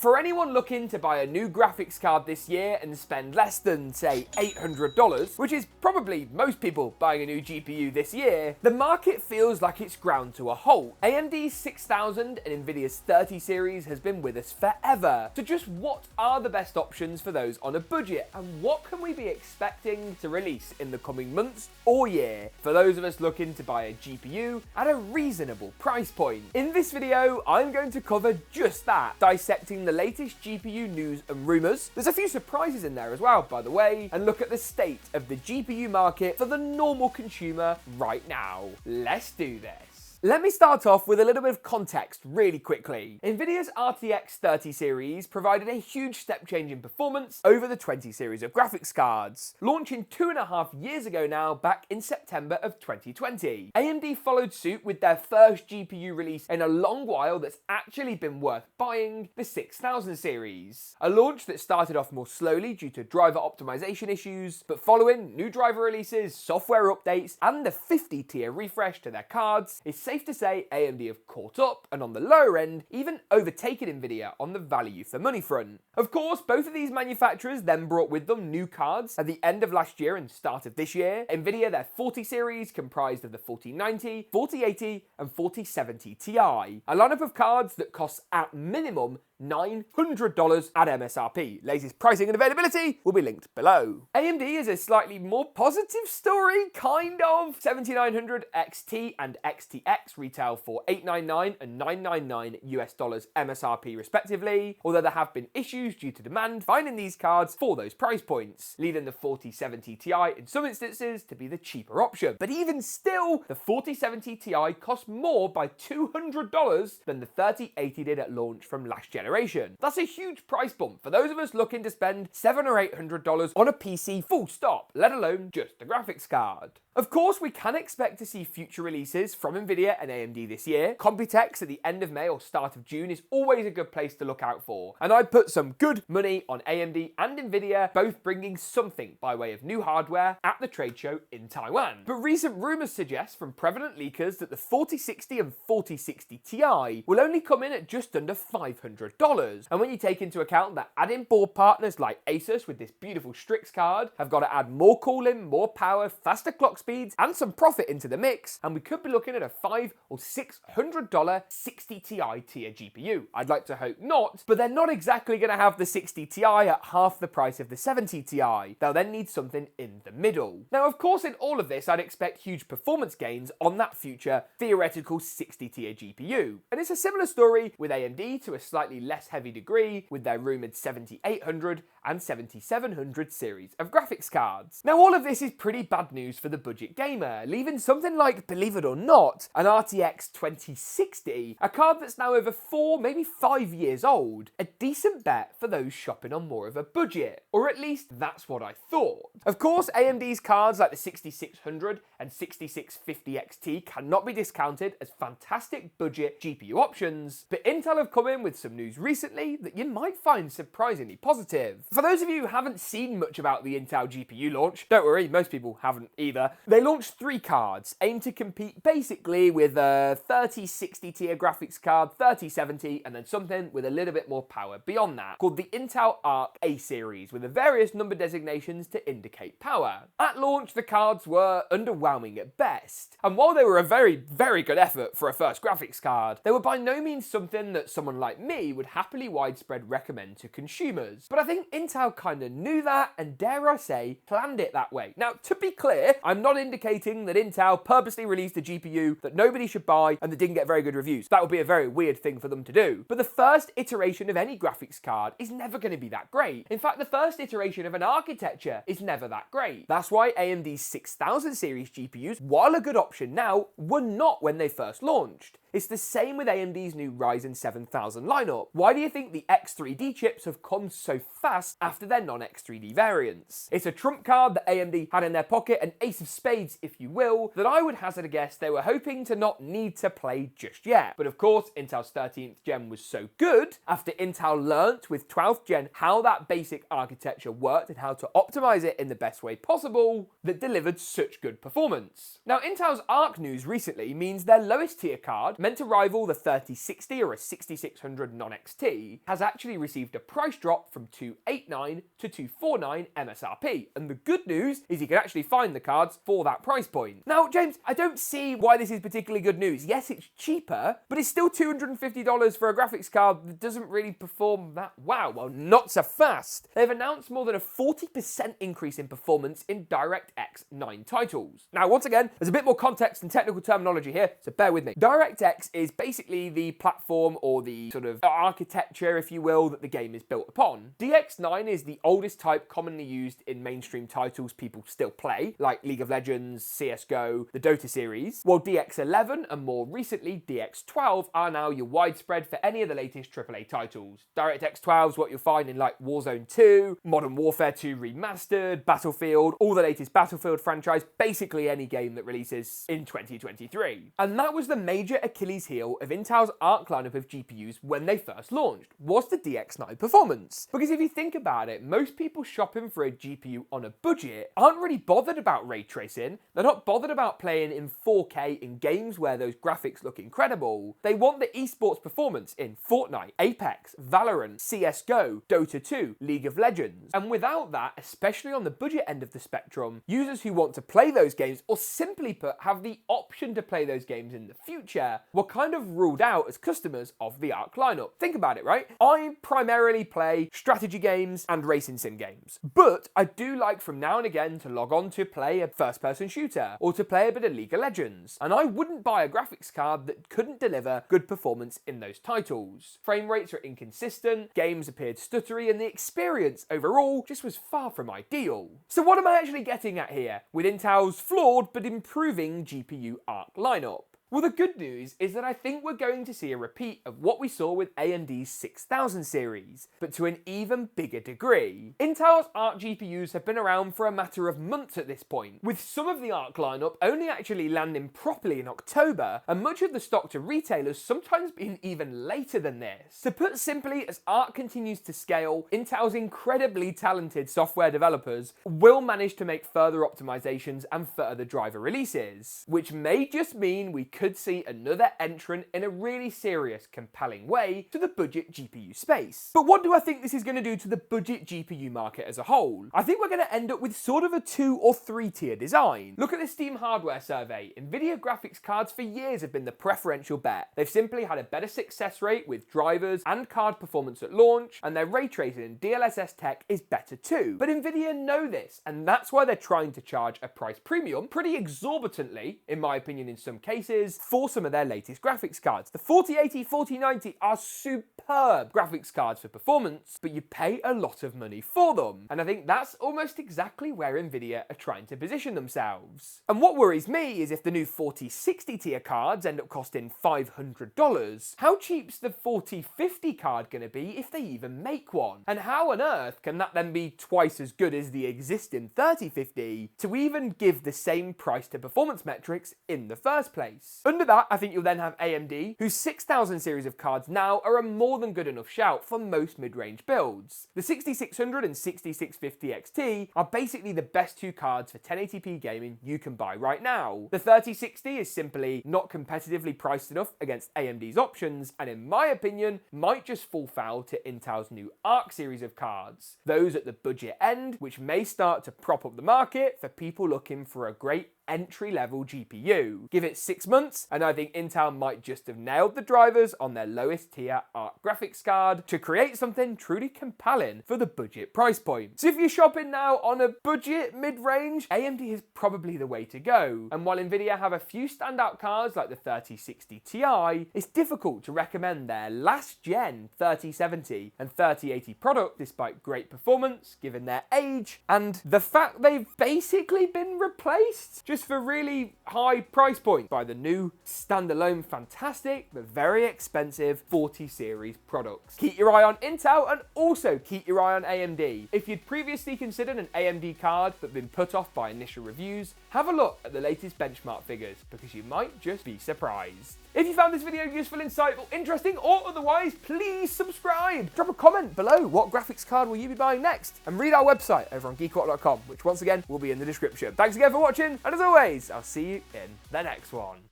For anyone looking to buy a new graphics card this year and spend less than, say, $800, which is probably most people buying a new GPU this year, the market feels like it's ground to a halt. AMD's 6000 and Nvidia's 30 series has been with us forever. So just what are the best options for those on a budget, and what can we be expecting to release in the coming months or year for those of us looking to buy a GPU at a reasonable price point? In this video, I'm going to cover just that, dissecting the latest GPU news and rumours. There's a few surprises in there as well, by the way, and look at the state of the GPU market for the normal consumer right now. Let's do this. Let me start off with a little bit of context really quickly. Nvidia's RTX 30 series provided a huge step change in performance over the 20 series of graphics cards, launching 2.5 years ago now, back in September of 2020. AMD followed suit with their first GPU release in a long while that's actually been worth buying, the 6000 series. A launch that started off more slowly due to driver optimization issues, but following new driver releases, software updates, and the 50-tier refresh to their cards, it's safe to say AMD have caught up, and on the lower end, even overtaken Nvidia on the value for money front. Of course, both of these manufacturers then brought with them new cards at the end of last year and start of this year. Nvidia, their 40 series, comprised of the 4090, 4080, and 4070 Ti. A lineup of cards that costs at minimum $900 at MSRP. Latest pricing and availability will be linked below. AMD is a slightly more positive story, kind of. 7900 XT and XTX retail for $899 and $999 US dollars MSRP respectively, although there have been issues due to demand finding these cards for those price points, leading the 4070 Ti in some instances to be the cheaper option. But even still, the 4070 Ti costs more by $200 than the 3080 did at launch from last generation. That's a huge price bump for those of us looking to spend $700 or $800 on a PC full stop, let alone just a graphics card. Of course, we can expect to see future releases from Nvidia and AMD this year. Computex at the end of May or start of June is always a good place to look out for, and I'd put some good money on AMD and Nvidia both bringing something by way of new hardware at the trade show in Taiwan. But recent rumours suggest from prevalent leakers that the 4060 and 4060 Ti will only come in at just under $500. And when you take into account that add-in board partners like Asus with this beautiful Strix card have got to add more cooling, more power, faster clock speeds, and some profit into the mix, and we could be looking at a $500 or $600 60 Ti tier GPU. I'd like to hope not, but they're not exactly going to have the 60 Ti at half the price of the 70 Ti. They'll then need something in the middle. Now, of course, in all of this, I'd expect huge performance gains on that future theoretical 60 tier GPU. And it's a similar story with AMD to a slightly less heavy degree with their rumoured 7800 and 7700 series of graphics cards. Now, all of this is pretty bad news for the budget gamer, leaving something like, believe it or not, an RTX 2060, a card that's now over 4, maybe 5 years old, a decent bet for those shopping on more of a budget. Or at least that's what I thought. Of course, AMD's cards like the 6600 and 6650 XT cannot be discounted as fantastic budget GPU options, but Intel have come in with some news recently that you might find surprisingly positive. For those of you who haven't seen much about the Intel GPU launch, don't worry, most people haven't either. They launched 3 cards aimed to compete basically with a 3060 tier graphics card, 3070, and then something with a little bit more power beyond that, called the Intel Arc A series, with the various number designations to indicate power. At launch, the cards were underwhelming at best, and while they were a very, very good effort for a first graphics card, they were by no means something that someone like me would happily widespread recommend to consumers. But I think Intel kind of knew that, and dare I say, planned it that way. Now, to be clear, I'm not indicating that Intel purposely released a GPU that nobody should buy and that didn't get very good reviews. That would be a very weird thing for them to do. But the first iteration of any graphics card is never going to be that great. In fact, the first iteration of an architecture is never that great. That's why AMD's 6000 series GPUs, while a good option now, were not when they first launched. It's the same with AMD's new Ryzen 7000 lineup. Why do you think the X3D chips have come so fast after their non-X3D variants? It's a trump card that AMD had in their pocket, an ace of spades if you will, that I would hazard a guess they were hoping to not need to play just yet. But of course, Intel's 13th gen was so good, after Intel learnt with 12th gen how that basic architecture worked and how to optimize it in the best way possible, that delivered such good performance. Now, Intel's Arc news recently means their lowest tier card, meant to rival the 3060 or a 6600 non-XT, has actually received a price drop from $289 to $249 MSRP. And the good news is you can actually find the cards for that price point. Now, James, I don't see why this is particularly good news. Yes, it's cheaper, but it's still $250 for a graphics card that doesn't really perform that well, not so fast. They've announced more than a 40% increase in performance in DirectX 9 titles. Now, once again, there's a bit more context and technical terminology here, so bear with me. DirectX is basically the platform or the sort of architecture, if you will, that the game is built upon. DX9 is the oldest type commonly used in mainstream titles people still play, like League of Legends, CSGO, the Dota series, while DX11 and more recently DX12 are now your widespread for any of the latest AAA titles. DirectX 12 is what you'll find in like Warzone 2, Modern Warfare 2 Remastered, Battlefield, all the latest Battlefield franchise, basically any game that releases in 2023. And that was the major Achilles heel of Intel's Arc lineup of GPUs when they first launched, was the DX9 performance. Because if you think about it, most people shopping for a GPU on a budget aren't really bothered about ray tracing, they're not bothered about playing in 4K in games where those graphics look incredible. They want the esports performance in Fortnite, Apex, Valorant, CSGO, Dota 2, League of Legends. And without that, especially on the budget end of the spectrum, users who want to play those games, or simply put, have the option to play those games in the future, were kind of ruled out as customers of the Arc lineup. Think about it, right? I primarily play strategy games and racing sim games, but I do like from now and again to log on to play a first-person shooter, or to play a bit of League of Legends, and I wouldn't buy a graphics card that couldn't deliver good performance in those titles. Frame rates are inconsistent, games appeared stuttery, and the experience overall just was far from ideal. So what am I actually getting at here with Intel's flawed but improving GPU Arc lineup? Well, the good news is that I think we're going to see a repeat of what we saw with AMD's 6000 series, but to an even bigger degree. Intel's Arc GPUs have been around for a matter of months at this point, with some of the Arc lineup only actually landing properly in October, and much of the stock to retailers sometimes being even later than this. To put simply, as Arc continues to scale, Intel's incredibly talented software developers will manage to make further optimizations and further driver releases, which may just mean we could see another entrant in a really serious, compelling way to the budget GPU space. But what do I think this is going to do to the budget GPU market as a whole? I think we're going to end up with sort of a 2 or 3 tier design. Look at the Steam hardware survey. Nvidia graphics cards for years have been the preferential bet. They've simply had a better success rate with drivers and card performance at launch, and their ray tracing and DLSS tech is better too. But Nvidia know this, and that's why they're trying to charge a price premium, pretty exorbitantly, in my opinion in some cases, for some of their latest graphics cards. The 4080, 4090 are superb graphics cards for performance, but you pay a lot of money for them. And I think that's almost exactly where Nvidia are trying to position themselves. And what worries me is if the new 4060 tier cards end up costing $500, how cheap's the 4050 card going to be if they even make one? And how on earth can that then be twice as good as the existing 3050 to even give the same price to performance metrics in the first place? Under that, I think you'll then have AMD, whose 6000 series of cards now are a more than good enough shout for most mid-range builds. The 6600 and 6650 XT are basically the best 2 cards for 1080p gaming you can buy right now. The 3060 is simply not competitively priced enough against AMD's options, and in my opinion, might just fall foul to Intel's new Arc series of cards. Those at the budget end, which may start to prop up the market for people looking for a great entry-level GPU. Give it 6 months, and I think Intel might just have nailed the drivers on their lowest tier Arc graphics card to create something truly compelling for the budget price point. So if you're shopping now on a budget mid-range, AMD is probably the way to go. And while Nvidia have a few standout cards like the 3060 Ti, it's difficult to recommend their last-gen 3070 and 3080 product despite great performance, given their age, and the fact they've basically been replaced just for really high price points by the new standalone fantastic but very expensive 40 series products. Keep your eye on Intel and also keep your eye on AMD. If you'd previously considered an AMD card but been put off by initial reviews, have a look at the latest benchmark figures because you might just be surprised. If you found this video useful, insightful, interesting, or otherwise, please subscribe. Drop a comment below. What graphics card will you be buying next? And read our website over on GeekaWhat.com, which once again will be in the description. Thanks again for watching, and as always, I'll see you in the next one.